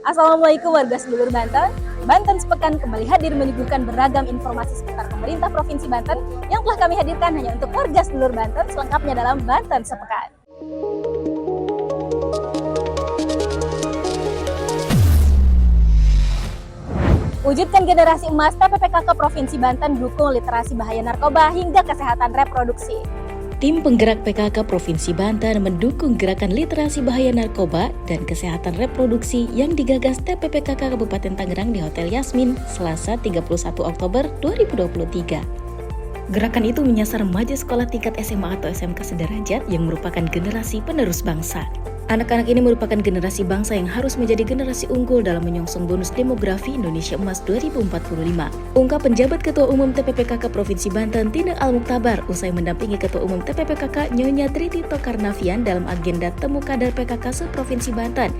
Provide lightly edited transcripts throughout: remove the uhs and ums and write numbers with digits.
Assalamualaikum warga seluruh Banten. Banten Sepekan kembali hadir menyuguhkan beragam informasi seputar pemerintah Provinsi Banten yang telah kami hadirkan hanya untuk warga seluruh Banten, selengkapnya dalam Banten Sepekan. Wujudkan generasi emas, TPPKK Provinsi Banten dukung literasi bahaya narkoba hingga kesehatan reproduksi. Tim penggerak PKK Provinsi Banten mendukung gerakan literasi bahaya narkoba dan kesehatan reproduksi yang digagas TPPKK Kabupaten Tangerang di Hotel Yasmin, Selasa 31 Oktober 2023. Gerakan itu menyasar remaja sekolah tingkat SMA atau SMK sederajat yang merupakan generasi penerus bangsa. Anak-anak ini merupakan generasi bangsa yang harus menjadi generasi unggul dalam menyongsong bonus demografi Indonesia Emas 2045. Ungkap penjabat Ketua Umum TPPKK Provinsi Banten, Tina Al-Mukhtabar, usai mendampingi Ketua Umum TPPKK Nyonya Tritito Karnavian dalam agenda Temu Kader PKK se-Provinsi Banten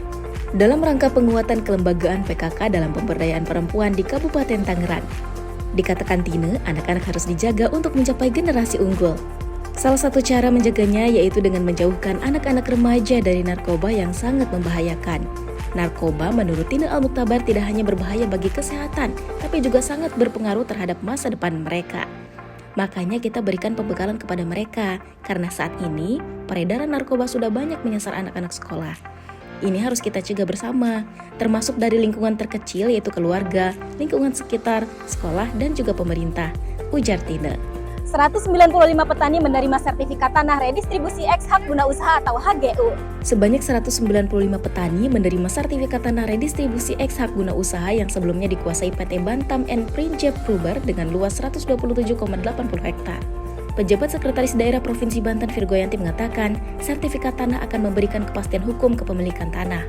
dalam rangka penguatan kelembagaan PKK dalam pemberdayaan perempuan di Kabupaten Tangerang. Dikatakan Tina, anak-anak harus dijaga untuk mencapai generasi unggul. Salah satu cara menjaganya yaitu dengan menjauhkan anak-anak remaja dari narkoba yang sangat membahayakan. Narkoba menurut Tina Al-Mukhtabar tidak hanya berbahaya bagi kesehatan, tapi juga sangat berpengaruh terhadap masa depan mereka. Makanya kita berikan pembekalan kepada mereka, karena saat ini peredaran narkoba sudah banyak menyasar anak-anak sekolah. Ini harus kita cegah bersama, termasuk dari lingkungan terkecil yaitu keluarga, lingkungan sekitar, sekolah, dan juga pemerintah, ujar Tina. 195 petani menerima sertifikat tanah redistribusi X Hak Guna Usaha atau HGU. Sebanyak 195 petani menerima sertifikat tanah redistribusi X Hak Guna Usaha yang sebelumnya dikuasai PT Bantam and Prinjep Pruber dengan luas 127,80 hektar. Pejabat Sekretaris Daerah Provinsi Banten Virgoyanti mengatakan, sertifikat tanah akan memberikan kepastian hukum kepemilikan tanah.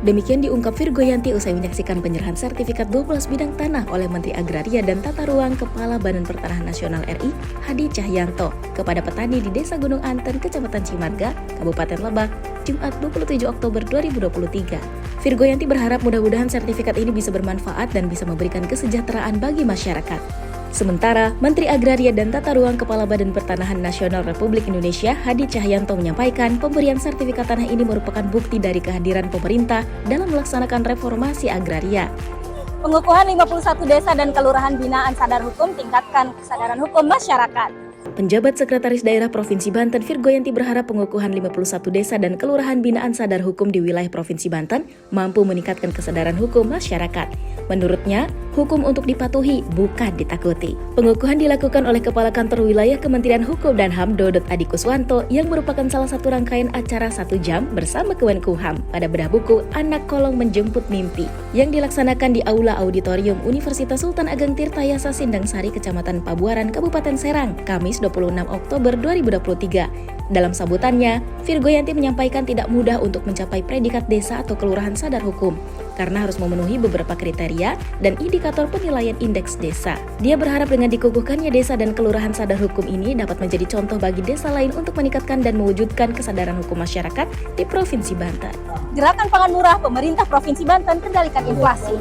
Demikian diungkap Virgoyanti usai menyaksikan penyerahan sertifikat 12 bidang tanah oleh Menteri Agraria dan Tata Ruang Kepala Badan Pertanahan Nasional RI, Hadi Cahyanto, kepada petani di Desa Gunung Anten, Kecamatan Cimarga, Kabupaten Lebak, Jumat 27 Oktober 2023. Virgoyanti berharap mudah-mudahan sertifikat ini bisa bermanfaat dan bisa memberikan kesejahteraan bagi masyarakat. Sementara, Menteri Agraria dan Tata Ruang Kepala Badan Pertanahan Nasional Republik Indonesia, Hadi Cahyanto menyampaikan pemberian sertifikat tanah ini merupakan bukti dari kehadiran pemerintah dalam melaksanakan reformasi agraria. Pengukuhan 51 desa dan kelurahan binaan sadar hukum tingkatkan kesadaran hukum masyarakat. Penjabat Sekretaris Daerah Provinsi Banten Virgoyanti berharap pengukuhan 51 desa dan kelurahan binaan sadar hukum di wilayah Provinsi Banten mampu meningkatkan kesadaran hukum masyarakat. Menurutnya, hukum untuk dipatuhi, bukan ditakuti. Pengukuhan dilakukan oleh Kepala Kantor Wilayah Kementerian Hukum dan HAM Dodot Adi Kuswanto yang merupakan salah satu rangkaian acara 1 jam bersama Kemenkumham pada bedah buku Anak Kolong Menjemput Mimpi yang dilaksanakan di Aula Auditorium Universitas Sultan Ageng Tirtayasa Sindang Sari, Kecamatan Pabuaran, Kabupaten Serang, Kamis 26 Oktober 2023. Dalam sambutannya, Virgoyanti menyampaikan tidak mudah untuk mencapai predikat desa atau kelurahan sadar hukum, karena harus memenuhi beberapa kriteria dan indikator penilaian indeks desa. Dia berharap dengan dikukuhkannya desa dan kelurahan sadar hukum ini dapat menjadi contoh bagi desa lain untuk meningkatkan dan mewujudkan kesadaran hukum masyarakat di Provinsi Banten. Gerakan pangan murah pemerintah Provinsi Banten kendalikan inflasi.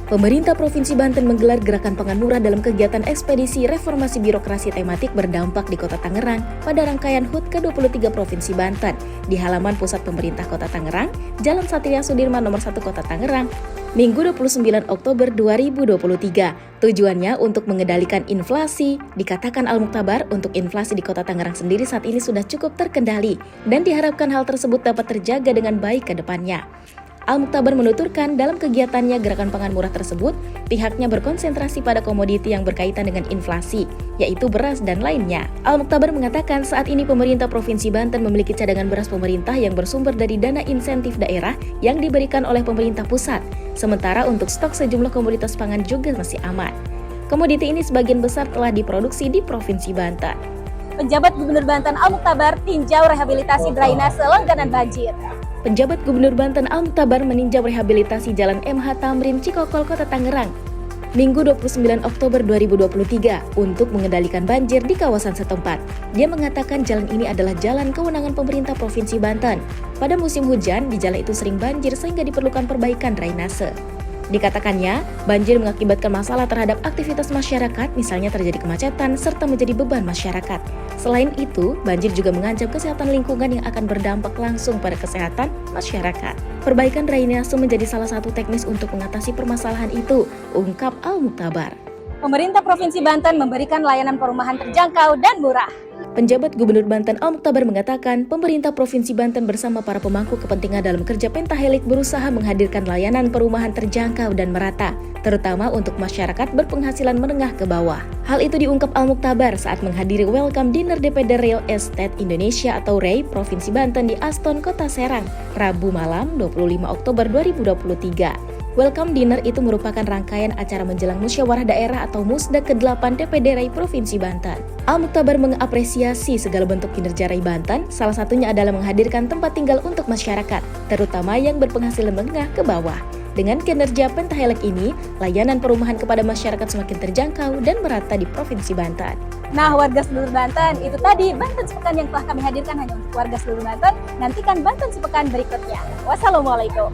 Pemerintah Provinsi Banten menggelar gerakan pangan murah dalam kegiatan ekspedisi reformasi birokrasi tematik berdampak di Kota Tangerang pada rangkaian HUT ke-23 Provinsi Banten di halaman pusat pemerintah Kota Tangerang, Jalan Satria Sudirman nomor 1 Kota Tangerang, Minggu 29 Oktober 2023. Tujuannya untuk mengendalikan inflasi. Dikatakan Al-Mukhtabar, untuk inflasi di Kota Tangerang sendiri saat ini sudah cukup terkendali dan diharapkan hal tersebut dapat terjaga dengan baik ke depannya. Al-Mukhtabar menuturkan dalam kegiatannya gerakan pangan murah tersebut, pihaknya berkonsentrasi pada komoditi yang berkaitan dengan inflasi, yaitu beras dan lainnya. Al-Mukhtabar mengatakan saat ini pemerintah Provinsi Banten memiliki cadangan beras pemerintah yang bersumber dari dana insentif daerah yang diberikan oleh pemerintah pusat. Sementara untuk stok sejumlah komoditas pangan juga masih aman. Komoditi ini sebagian besar telah diproduksi di Provinsi Banten. Penjabat Gubernur Banten Al-Mukhtabar tinjau rehabilitasi drainase langganan banjir. Penjabat Gubernur Banten Al-Mukhtabar meninjau rehabilitasi Jalan MH Tamrin Cikokol Kota Tangerang Minggu 29 Oktober 2023 untuk mengendalikan banjir di kawasan setempat. Dia mengatakan jalan ini adalah jalan kewenangan pemerintah Provinsi Banten. Pada musim hujan, di jalan itu sering banjir sehingga diperlukan perbaikan drainase. Dikatakannya, banjir mengakibatkan masalah terhadap aktivitas masyarakat, misalnya terjadi kemacetan serta menjadi beban masyarakat. Selain itu, banjir juga mengancam kesehatan lingkungan yang akan berdampak langsung pada kesehatan masyarakat. Perbaikan drainase menjadi salah satu teknis untuk mengatasi permasalahan itu, ungkap Al-Muktabar. Pemerintah Provinsi Banten memberikan layanan perumahan terjangkau dan murah. Penjabat Gubernur Banten Al-Muktabar mengatakan, pemerintah Provinsi Banten bersama para pemangku kepentingan dalam kerja Pentahelix berusaha menghadirkan layanan perumahan terjangkau dan merata, terutama untuk masyarakat berpenghasilan menengah ke bawah. Hal itu diungkap Al-Muktabar saat menghadiri Welcome Dinner DPD Real Estate Indonesia atau REI Provinsi Banten di Aston, Kota Serang, Rabu malam 25 Oktober 2023. Welcome Dinner itu merupakan rangkaian acara menjelang musyawarah daerah atau Musda ke-8 DPD REI Provinsi Banten. Al-Muktabar mengapresiasi segala bentuk kinerja REI Banten, salah satunya adalah menghadirkan tempat tinggal untuk masyarakat, terutama yang berpenghasilan menengah ke bawah. Dengan kinerja Pentahelix ini, layanan perumahan kepada masyarakat semakin terjangkau dan merata di Provinsi Banten. Nah, warga seluruh Banten, itu tadi Banten Sepekan yang telah kami hadirkan hanya untuk warga seluruh Banten. Nantikan Banten Sepekan berikutnya. Wassalamualaikum.